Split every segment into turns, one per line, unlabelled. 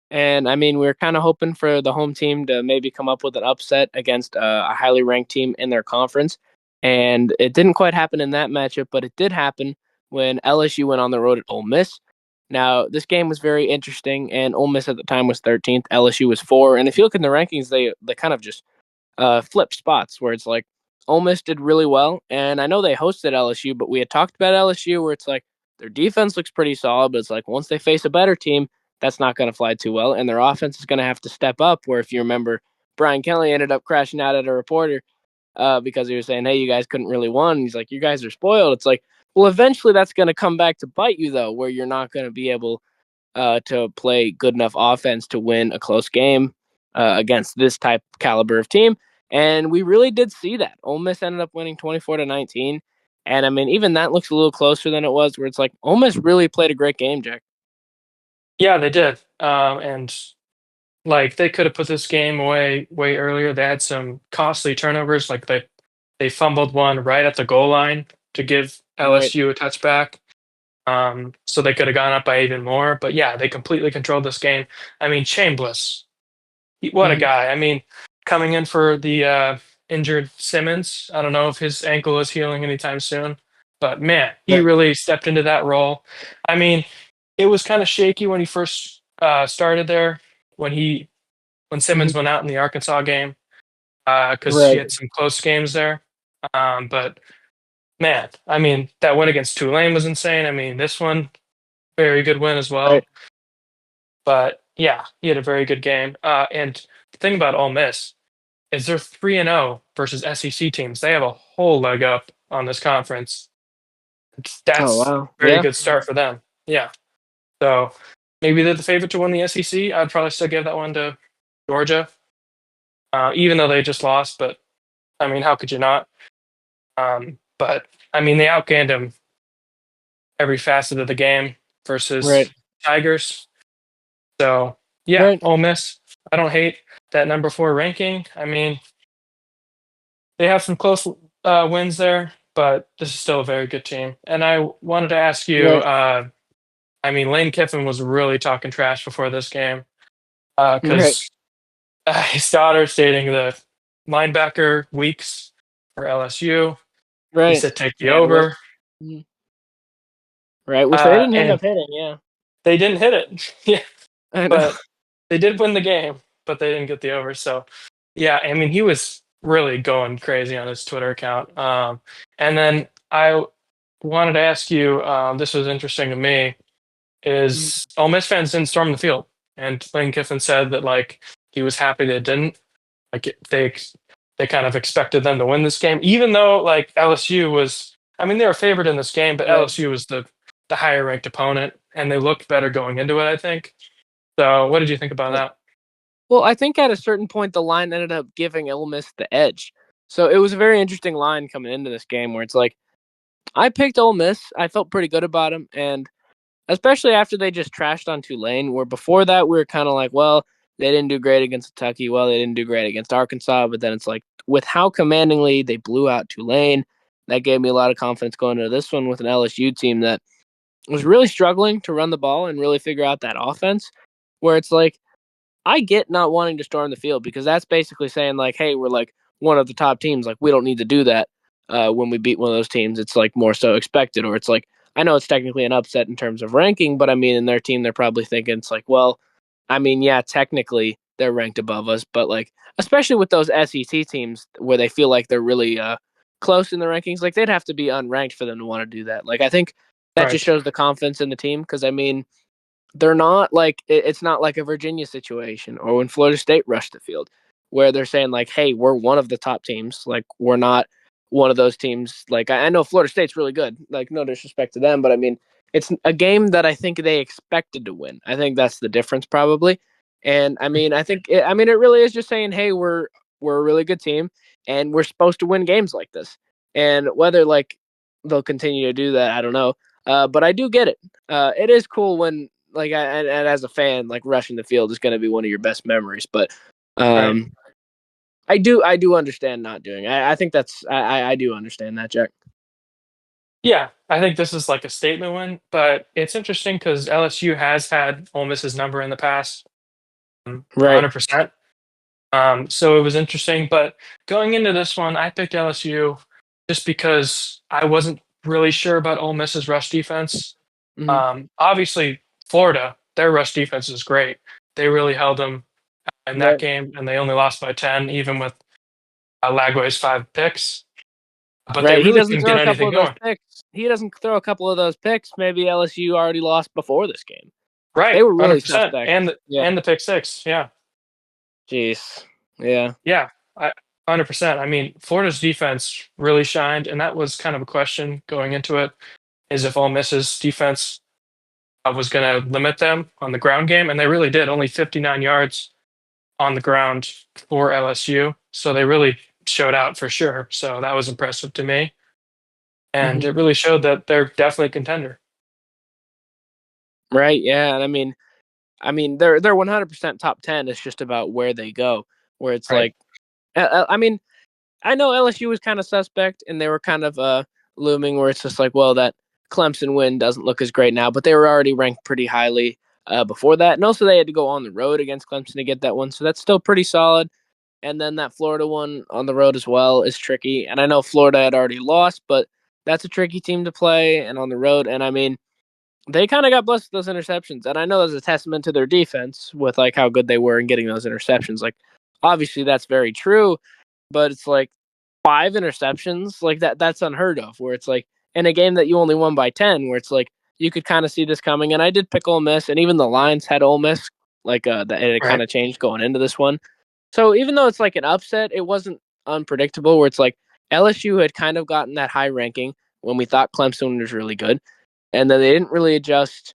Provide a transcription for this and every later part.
And I mean, we were kind of hoping for the home team to maybe come up with an upset against a highly ranked team in their conference. And it didn't quite happen in that matchup, but it did happen when LSU went on the road at Ole Miss. Now, this game was very interesting, and Ole Miss at the time was 13th, LSU was 4. And if you look in the rankings, they kind of just flip spots where it's like Ole Miss did really well, and I know they hosted LSU, but we had talked about LSU where it's like their defense looks pretty solid, but it's like once they face a better team, that's not going to fly too well, and their offense is going to have to step up. Where if you remember, Brian Kelly ended up crashing out at a reporter because he was saying, "Hey, you guys couldn't really win." He's like, "You guys are spoiled." It's like, well, eventually that's going to come back to bite you though, where you're not going to be able to play good enough offense to win a close game against this type caliber of team. And we really did see that. Ole Miss ended up winning 24-19. And I mean, even that looks a little closer than it was, where it's like Ole Miss really played a great game, Jack.
Yeah, they did. And like they could have put this game away way earlier. They had some costly turnovers. Like they fumbled one right at the goal line to give
Right.
LSU a touchback. So they could have gone up by even more. But yeah, they completely controlled this game. I mean, Chambliss, what a
Mm-hmm.
guy. I mean, coming in for the injured Simmons. I don't know if his ankle is healing anytime soon, but man, he
Right.
really stepped into that role. I mean, it was kind of shaky when he first started there, when when Simmons
Mm-hmm.
went out in the Arkansas game, because he
Right.
had some close games there. But man, I mean, that win against Tulane was insane. I mean, this one, very good win as
Right.
well. But yeah, he had a very good game. And the thing about Ole Miss is they're 3-0 versus SEC teams. They have a whole leg up on this conference.
Oh
That's
wow.
a very
Yeah.
good start for them. Yeah. So maybe they're the favorite to win the SEC. I'd probably still give that one to Georgia, even though they just lost. But I mean, how could you not? But I mean, they outgained them every facet of the game
Right.
versus Tigers. So yeah,
Right.
Ole Miss. I don't hate that number 4 ranking. I mean, they have some close wins there, but this is still a very good team. And I wanted to ask you.
Right.
I mean, Lane Kiffin was really talking trash before this game
Right.
because his daughter's dating the linebacker Weeks for LSU. He
Right.
said take the
And what?
over,
Mhm. Right. Which they didn't end
and
up hitting. Yeah.
they didn't hit it. Yeah,
I know.
but they did win the game, but they didn't get the over. So, yeah, I mean, he was really going crazy on his Twitter account. And then I wanted to ask you, this was interesting to me, is Ole Miss fans didn't storm the field, and Lane Kiffin said that like he was happy they didn't. Like they kind of expected them to win this game, even though like LSU was. I mean, they were favored in this game, but
Right.
LSU was the higher ranked opponent, and they looked better going into it. I think. So, what did you think about
Right.
that?
Well, I think at a certain point the line ended up giving Ole Miss the edge. So it was a very interesting line coming into this game where it's like I picked Ole Miss. I felt pretty good about them, and especially after they just trashed on Tulane. Where before that we were kind of like, well, they didn't do great against Kentucky. Well, they didn't do great against Arkansas. But then it's like with how commandingly they blew out Tulane, that gave me a lot of confidence going into this one with an LSU team that was really struggling to run the ball and really figure out that offense. Where it's like I get not wanting to storm the field because that's basically saying like, hey, we're like one of the top teams. Like we don't need to do that when we beat one of those teams. It's like more so expected, or it's like I know it's technically an upset in terms of ranking, but I mean in their team they're probably thinking it's like, well, I mean yeah, technically they're ranked above us, but like especially with those SEC teams where they feel like they're really close in the rankings, like they'd have to be unranked for them to want to do that. Like I think that just
Right,
shows the confidence in the team because I mean they're not like it's not like a Virginia situation or when Florida State rushed the field where they're saying like, "Hey, we're one of the top teams. Like we're not one of those teams." Like I know Florida State's really good. Like no disrespect to them, but I mean it's a game that I think they expected to win. I think that's the difference probably. And I mean, I mean it really is just saying, "Hey, we're a really good team and we're supposed to win games like this." And whether like they'll continue to do that, I don't know. But I do get it. It is cool when like and as a fan, like rushing the field is going to be one of your best memories. But
right.
um, I do understand not doing. I think that's I do understand that, Jack.
Yeah, I think this is like a statement win, but it's interesting because LSU has had Ole Miss's number in the past.
Right.
100%. So it was interesting. But going into this one, I picked LSU just because I wasn't really sure about Ole Miss's rush defense.
Hmm.
Obviously, Florida, their rush defense is great. They really held them in that
Right.
game, and they only lost by 10, even with Lagway's 5 picks. But they
Right. He
really
doesn't
couldn't
throw
get
a couple
anything
of those
going.
picks. He doesn't throw a couple of those picks. Maybe LSU already lost before this game. They
Right,
were really
100%.
suspect.
And
Yeah.
the pick six. Yeah.
Jeez. Yeah.
Yeah. 100%. I mean, Florida's defense really shined, and that was kind of a question going into it, is if Ole Miss's defense was going to limit them on the ground game, and they really did. Only 59 yards on the ground for LSU, so they really showed out for sure. So that was impressive to me, and
Hmm.
it really showed that they're definitely a contender.
Right. Yeah. And they're 100% top 10. It's just about where they go. Where it's
Right.
like, I mean, I know LSU was kind of suspect, and they were kind of looming. Where it's just like, well, that Clemson win doesn't look as great now, but they were already ranked pretty highly before that, and also they had to go on the road against Clemson to get that one, so that's still pretty solid. And then that Florida one on the road as well is tricky. And I know Florida had already lost, but that's a tricky team to play and on the road. And I mean, they kind of got blessed with those interceptions. And I know that's a testament to their defense with like how good they were in getting those interceptions. Like, obviously that's very true, but it's like 5 interceptions, like that's unheard of. Where it's like in a game that you only won by 10, where it's like you could kind of see this coming. And I did pick Ole Miss, and even the lines had Ole Miss. Like that, it kind
Right.
of changed going into this one. So even though it's like an upset, it wasn't unpredictable. Where it's like LSU had kind of gotten that high ranking when we thought Clemson was really good, and then they didn't really adjust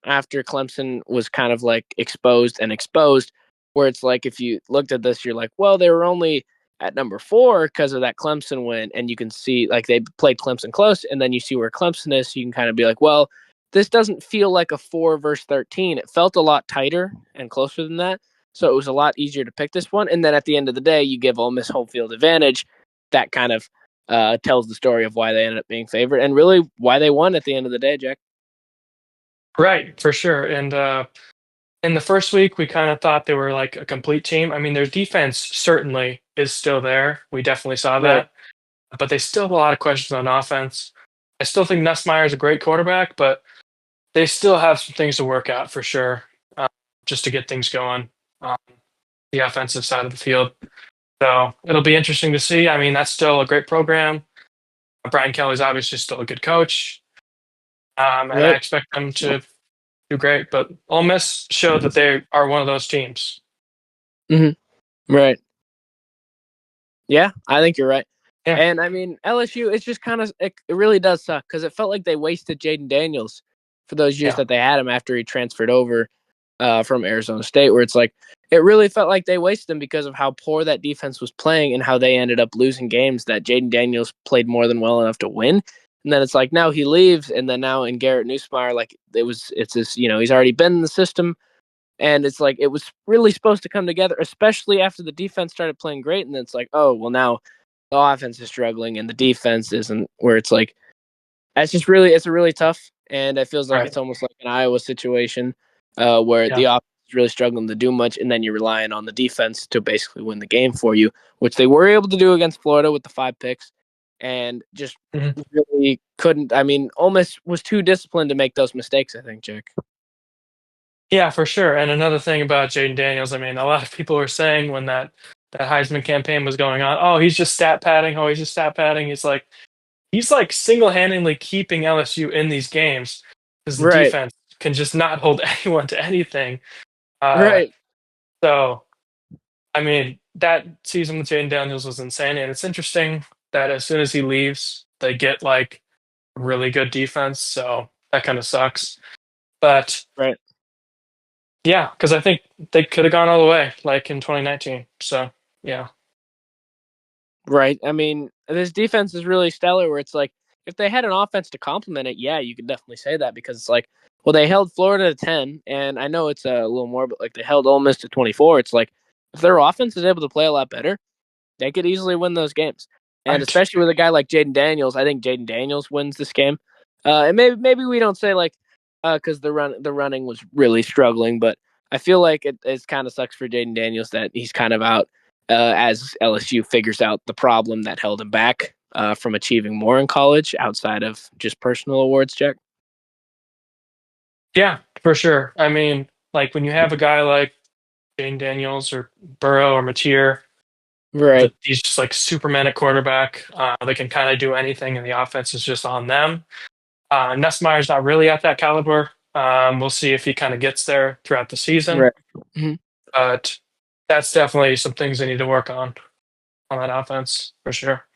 after Clemson was kind of like exposed. Where it's like if you looked at this, you're like, well, they were only at number 4 because of that Clemson win, and you can see like they played Clemson close, and then you see where Clemson is, so you can kind of be like, well, this doesn't feel like a 4 versus 13. It felt a lot tighter and closer than that, so it was a lot easier to pick this one. And then at the end of the day, you give Ole Miss home field advantage. That kind of tells the story of why they ended up being favored and really why they won at the end of the day, Jack.
Right, for sure. And in the first week, we kind of thought they were like a complete team. I mean, their defense certainly is still there. We definitely saw
Right.
that, but they still have a lot of questions on offense. I still think Nussmeier is a great quarterback, but they still have some things to work out for sure, uh, just to get things going on the offensive side of the field. So it'll be interesting to see. I mean, that's still a great program. Brian Kelly's obviously still a good coach, and I
Right.
expect them to do great. But Ole Miss showed that they are one of those teams.
Hmm. Right. Yeah, I think you're right.
Yeah,
And I mean, LSU, it's just kind of, it really does suck because it felt like they wasted Jaden Daniels for those years
yeah,
that they had him after he transferred over from Arizona State, where it's like, it really felt like they wasted him because of how poor that defense was playing and how they ended up losing games that Jaden Daniels played more than well enough to win. And then it's like now he leaves, and then now in Garrett Nussmeier, like it's this, he's already been in the system. And it's like it was really supposed to come together, especially after the defense started playing great. And then it's like, oh, well, now the offense is struggling and the defense isn't, where it's like, it's a really tough. And it feels like
right.
it's almost like an Iowa situation where
Yeah.
the offense is really struggling to do much. And then you're relying on the defense to basically win the game for you, which they were able to do against Florida with the 5 picks and just
Mhm.
really couldn't. I mean, Ole Miss was too disciplined to make those mistakes, I think, Jake.
Yeah, for sure. And another thing about Jaden Daniels, I mean, a lot of people were saying when that Heisman campaign was going on, oh, he's just stat padding. Oh, he's just stat padding. He's like single handedly keeping LSU in these games because the
Right.
defense can just not hold anyone to anything. Uh,
Right.
so I mean, that season with Jaden Daniels was insane, and it's interesting that as soon as he leaves, they get like really good defense. So that kind of sucks. But
Right.
yeah, because I think they could have gone all the way, like in 2019. So yeah,
Right. I mean, this defense is really stellar where it's like if they had an offense to complement it, yeah, you could definitely say that because it's like, well, they held Florida to 10, and I know it's a little more, but like they held Ole Miss to 24. It's like if their offense is able to play a lot better, they could easily win those games. And
right,
especially with a guy like Jaden Daniels, I think Jaden Daniels wins this game. And maybe we don't say like because the running was really struggling, but I feel like it kind of sucks for Jaden Daniels that he's kind of out as LSU figures out the problem that held him back from achieving more in college outside of just personal awards, Jack.
Yeah, for sure. I mean, like when you have a guy like Jane Daniels or Burrow or Mateer,
Right.
he's just like Superman at quarterback. They can kind of do anything, and the offense is just on them. Nussmeier's not really at that caliber. We'll see if he kind of gets there throughout the season,
Right. Mhm.
but that's definitely some things they need to work on that offense for sure.